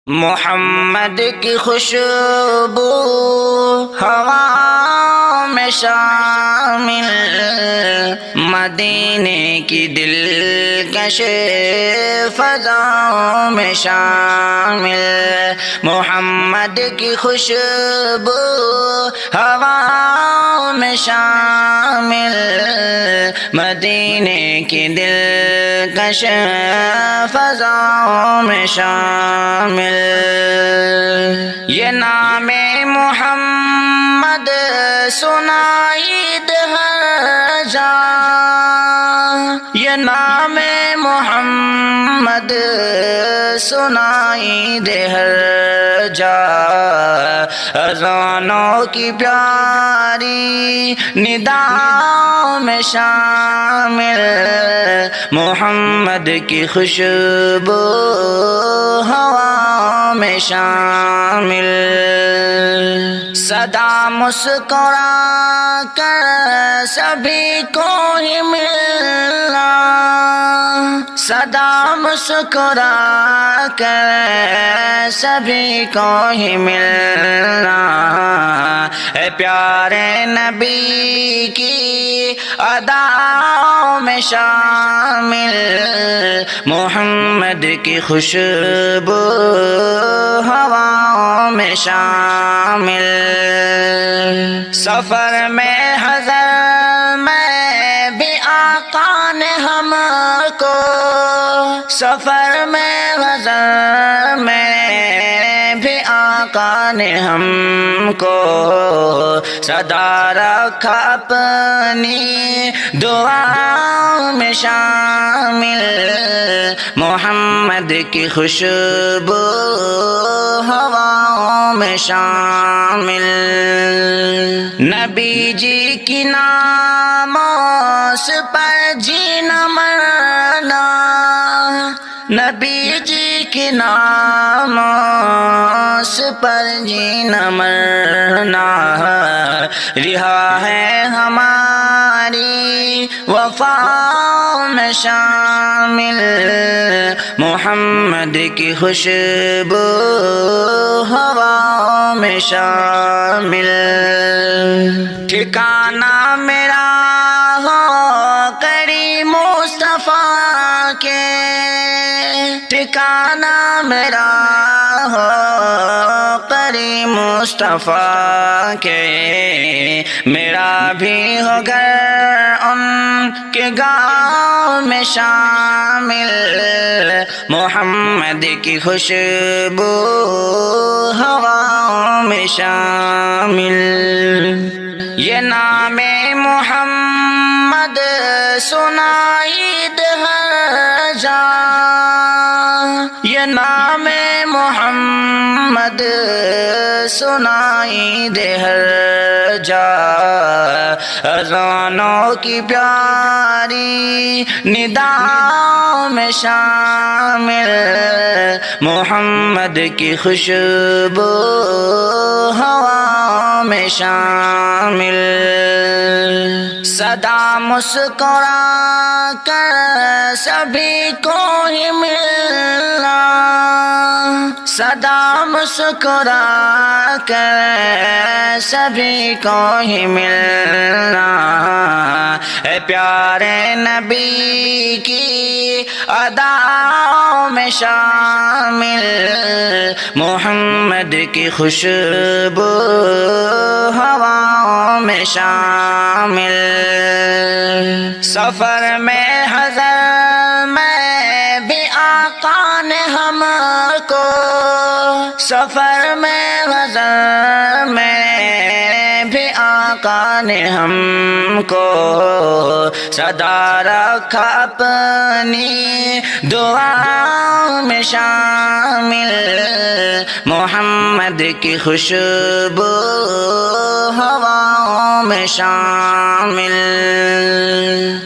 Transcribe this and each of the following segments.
محمد کی خوشبو ہوا میں شامل، مدینے کی دلکش فضاؤں میں شامل، محمد کی خوشبو ہوا میں شامل، مدینے کی دلکش فضاؤں میں شامل۔ یہ نام محمد سنائی دے ہر جا، یہ نام محمد سنائی دے ہر جا، اذانوں کی پیاری نداؤں میں شامل، محمد کی خوشبو ہوا میں شامل۔ صدا مسکرا کر سبھی کو ہی ملنا، صدا مسکرا کر سبھی کو ہی ملنا، اے پیارے نبی کی اداؤں میں شامل، محمد کی خوشبو ہواؤں میں شامل۔ سفر میں حضر میں بھی آقا نے ہم کو، سفر میں حضر میں بھی آقا نے ہم کو صدا رکھا اپنی دعاؤں میں شامل، محمد کی خوشبو ہواؤں میں شامل۔ نبی جی کی ناموس پر جینا مرنا، نبی جی کی ناموس پر جینا مرنا، رہا ہے ہماری وفا میں شامل، محمد کی خوشبو ہوا میں شامل۔ ٹھکانہ میرا ہو کریم مصطفیٰ کے، ٹھکانہ میرا ہو کریم مصطفیٰ کے، میرا بھی ہو گھر ان کے گاؤں میں شامل، محمد کی خوشبو ہواؤں میں شامل۔ یہ نام محمد سنائی دے ہر جا، یہ نام محمد سنائی دے ہر جا، اذانوں کی پیاری نداؤں میں شامل، محمد کی خوشبو ہوا میں شامل۔ صدا مسکرا کر سبھی کو ہی ملنا، صدا مسکرا کر سبھی کو ہی ملنا، اے پیارے نبی کی اداؤں میں شامل، محمد کی خوشبو ہواؤں میں شامل۔ سفر میں حضر میں بھی آقا نے ہم کو، سفر میں حضر میں بھی آقا نے ہم کو صدا رکھا اپنی دعاؤں میں شامل، محمد کی خوشبو ہواؤں میں شامل۔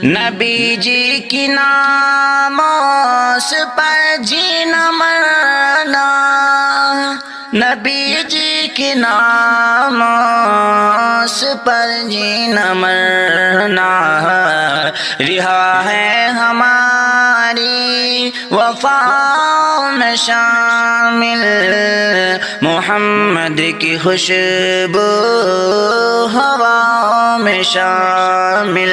نبی جی کی ناموس پر جینا مرنا، نبی جی کی ناموس پر جینا مرنا، رہا ہے ہماری، ہماری وفا میں شامل محمد کی خوشبو ہوا میں شامل